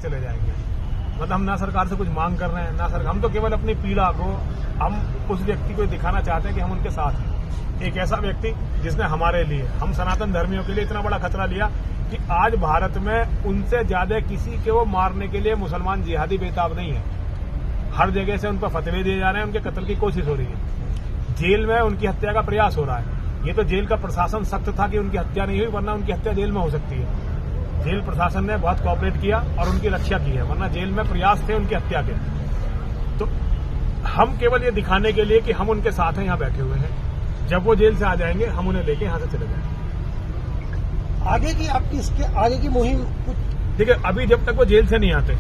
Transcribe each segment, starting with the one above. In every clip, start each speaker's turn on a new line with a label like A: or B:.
A: चले जाएंगे। मतलब हम ना सरकार से कुछ मांग कर रहे हैं, ना सरकार, हम तो केवल अपनी पीड़ा को, हम उस व्यक्ति को दिखाना चाहते हैं कि हम उनके साथ हैं। एक ऐसा व्यक्ति जिसने हमारे लिए, हम सनातन धर्मियों के लिए इतना बड़ा खतरा लिया कि आज भारत में उनसे ज्यादा किसी के वो मारने के लिए मुसलमान जिहादी बेताब नहीं है। हर जगह से उन पर फतवे दिए जा रहे हैं, उनके कत्ल की कोशिश हो रही है, जेल में उनकी हत्या का प्रयास हो रहा है। ये तो जेल का प्रशासन सख्त था कि उनकी हत्या नहीं हुई, वरना उनकी हत्या जेल में हो सकती है। जेल प्रशासन ने बहुत कोऑपरेट किया और उनकी रक्षा की है, वरना जेल में प्रयास थे उनकी हत्या के। तो हम केवल ये दिखाने के लिए कि हम उनके साथ हैं, यहाँ बैठे हुए हैं। जब वो जेल से आ जाएंगे हम उन्हें लेके यहाँ से चले जाएंगे।
B: आगे की आपकी इसके आगे की मुहिम कुछ
A: देखिए, अभी जब तक वो जेल से नहीं आते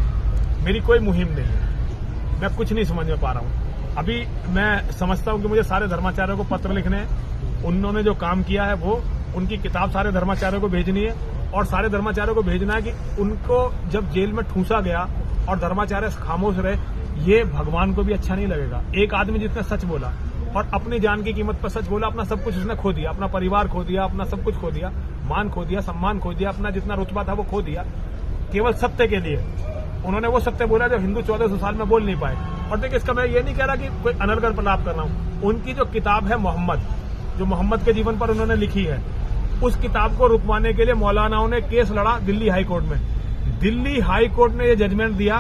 A: मेरी कोई मुहिम नहीं है, मैं कुछ नहीं समझ में पा रहा हूँ। अभी मैं समझता हूँ कि मुझे सारे धर्माचार्यों को पत्र लिखने हैं, उन्होंने जो काम किया है वो उनकी किताब सारे धर्माचार्यों को भेजनी है और सारे धर्माचार्यों को भेजना है कि उनको जब जेल में ठूंसा गया और धर्माचार्य खामोश रहे, ये भगवान को भी अच्छा नहीं लगेगा। एक आदमी जिसने सच बोला और अपनी जान की कीमत पर सच बोला, अपना सब कुछ उसने खो दिया, अपना परिवार खो दिया, अपना सब कुछ खो दिया, मान खो दिया, सम्मान खो दिया, अपना जितना रुतबा था वो खो दिया, केवल सत्य के लिए। उन्होंने वो सत्य बोला जो हिंदू 1400 साल में बोल नहीं पाए। और देखिए, इसका मैं ये नहीं कह रहा कि कोई अनर्गल प्रलाप कर रहा हूं। उनकी जो किताब है मोहम्मद, जो मोहम्मद के जीवन पर उन्होंने लिखी है, उस किताब को रुकवाने के लिए मौलानाओं ने केस लड़ा दिल्ली हाई कोर्ट में। दिल्ली हाई कोर्ट ने यह जजमेंट दिया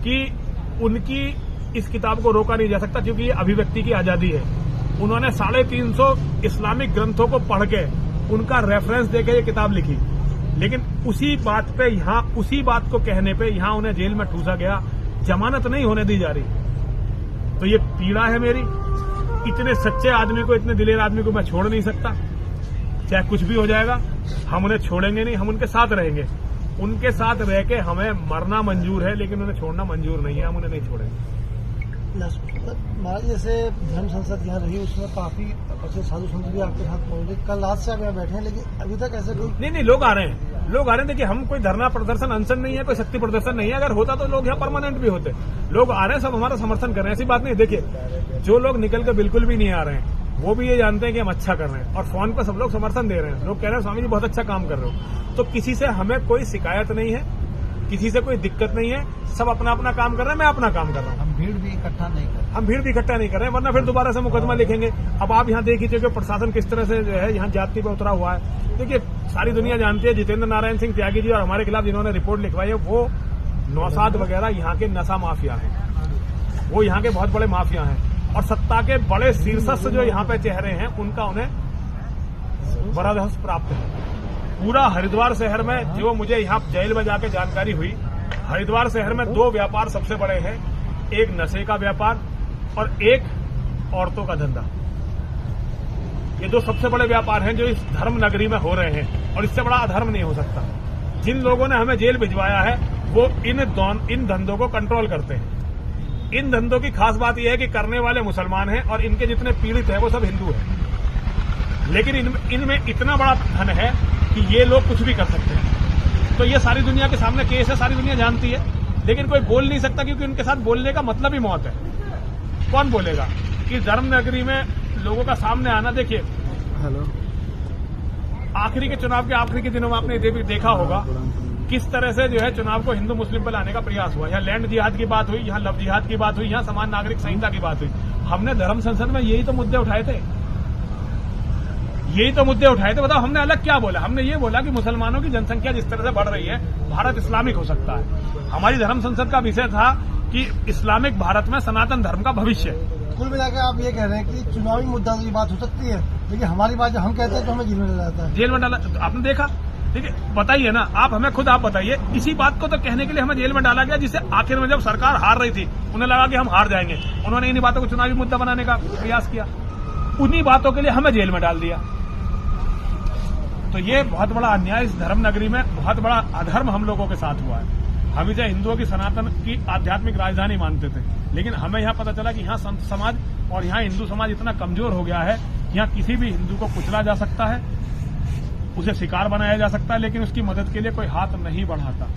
A: कि उनकी इस किताब को रोका नहीं जा सकता क्योंकि ये अभिव्यक्ति की आजादी है। उन्होंने 350 इस्लामिक ग्रंथों को पढ़ के उनका रेफरेंस देकर ये किताब लिखी, लेकिन उसी बात पे यहाँ, उसी बात को कहने पे यहाँ उन्हें जेल में ठूसा गया, जमानत नहीं होने दी जा रही। तो ये पीड़ा है मेरी। इतने सच्चे आदमी को, इतने दिलेर आदमी को मैं छोड़ नहीं सकता, चाहे कुछ भी हो जाएगा। हम उन्हें छोड़ेंगे नहीं, हम उनके साथ रहेंगे। उनके साथ रह के हमें मरना मंजूर है, लेकिन उन्हें छोड़ना मंजूर नहीं है, हम उन्हें नहीं छोड़ेंगे।
B: महाराज, जैसे धर्म संसद यहाँ रही, उसमें काफी अच्छे साधु संत भी आपके साथ पहुंचे। कल रात से आप यहाँ बैठे हैं, लेकिन अभी तक ऐसे कोई
A: नहीं, लोग आ रहे हैं, लोग आ रहे हैं। देखिए, हम कोई धरना प्रदर्शन अनशन नहीं है, कोई शक्ति प्रदर्शन नहीं है। अगर होता तो लोग यहाँ परमानेंट भी होते। लोग आ रहे हैं, सब हमारा समर्थन कर रहे हैं, ऐसी बात नहीं। देखिए, जो लोग निकल के बिल्कुल भी नहीं आ रहे हैं वो भी ये जानते हैं कि हम अच्छा कर रहे हैं, और फोन पर सब लोग समर्थन दे रहे हैं। लोग कह रहे हैं स्वामी जी बहुत अच्छा काम कर रहे हो। तो किसी से हमें कोई शिकायत नहीं है, किसी से कोई दिक्कत नहीं है, सब अपना अपना काम कर रहे हैं, मैं अपना काम कर रहा हूँ।
B: हम भीड़ भी इकट्ठा नहीं कर रहे हैं, वरना फिर दोबारा से मुकदमा लिखेंगे। अब आप यहाँ देखिए कि प्रशासन किस तरह से जो है यहाँ जाति पे उतरा हुआ है। देखिए, सारी दुनिया जानती है जितेंद्र नारायण सिंह त्यागी जी और हमारे खिलाफ जिन्होंने रिपोर्ट लिखवाई है, वो नौसाद वगैरह यहाँ के नशा माफिया हैं, वो यहाँ के बहुत बड़े माफिया हैं, और सत्ता के बड़े शीर्षस्थ जो यहाँ पे चेहरे हैं उनका उन्हें बरादस्त प्राप्त है। पूरा हरिद्वार शहर में, जो मुझे यहाँ जेल में जाके जानकारी हुई, हरिद्वार शहर में 2 व्यापार सबसे बड़े हैं, एक नशे का व्यापार और एक औरतों का धंधा। ये 2 सबसे बड़े व्यापार हैं जो इस धर्म नगरी में हो रहे हैं, और इससे बड़ा अधर्म नहीं हो सकता। जिन लोगों ने हमें जेल भिजवाया है वो इन धंधों को कंट्रोल करते हैं। इन धंधों की खास बात यह है कि करने वाले मुसलमान हैं और इनके जितने पीड़ित हैं वो सब हिंदू हैं, लेकिन इनमें इतना बड़ा धन है कि ये लोग कुछ भी कर सकते हैं। तो ये सारी दुनिया के सामने केस है, सारी दुनिया जानती है, लेकिन कोई बोल नहीं सकता क्योंकि उनके साथ बोलने का मतलब ही मौत है। कौन बोलेगा कि धर्म नगरी में लोगों का सामने आना। देखिए, आखिरी के चुनाव के आखिरी के दिनों में आपने देखा होगा किस तरह से जो है चुनाव को हिंदू मुस्लिम पर लाने का प्रयास हुआ। यहाँ लैंड जिहाद की बात हुई, यहाँ लव जिहाद की बात हुई, यहाँ समान नागरिक संहिता की बात हुई। हमने धर्म संसद में यही तो मुद्दे उठाए थे, बताओ हमने अलग क्या बोला? हमने ये बोला कि मुसलमानों की जनसंख्या जिस तरह से बढ़ रही है, भारत इस्लामिक हो सकता है। हमारी धर्म संसद का विषय था कि इस्लामिक भारत में सनातन धर्म का भविष्य। कुल मिलाकर आप ये कह रहे हैं कि चुनावी मुद्दा की बात हो सकती है, लेकिन हमारी बात जब हम कहते हैं तो हमें जेल में डाला जाता है।
A: जेल में डाला, आपने देखा। ठीक है, बताइए ना, आप हमें खुद आप बताइए। इसी बात को तो कहने के लिए हमें जेल में डाला गया, जिससे आखिर में जब सरकार हार रही थी उन्हें लगा कि हम हार जाएंगे, उन्होंने इन्हीं बातों को चुनावी मुद्दा बनाने का प्रयास किया। उन्हीं बातों के लिए हमें जेल में डाल दिया। तो ये बहुत बड़ा अन्याय इस धर्म नगरी में, बहुत बड़ा अधर्म हम लोगों के साथ हुआ है। हम इसे हिंदुओं की सनातन की आध्यात्मिक राजधानी मानते थे, लेकिन हमें यहाँ पता चला कि यहाँ संत समाज और यहाँ हिंदू समाज इतना कमजोर हो गया है, यहाँ किसी भी हिंदू को कुचला जा सकता है, उसे शिकार बनाया जा सकता है, लेकिन उसकी मदद के लिए कोई हाथ नहीं बढ़ाता।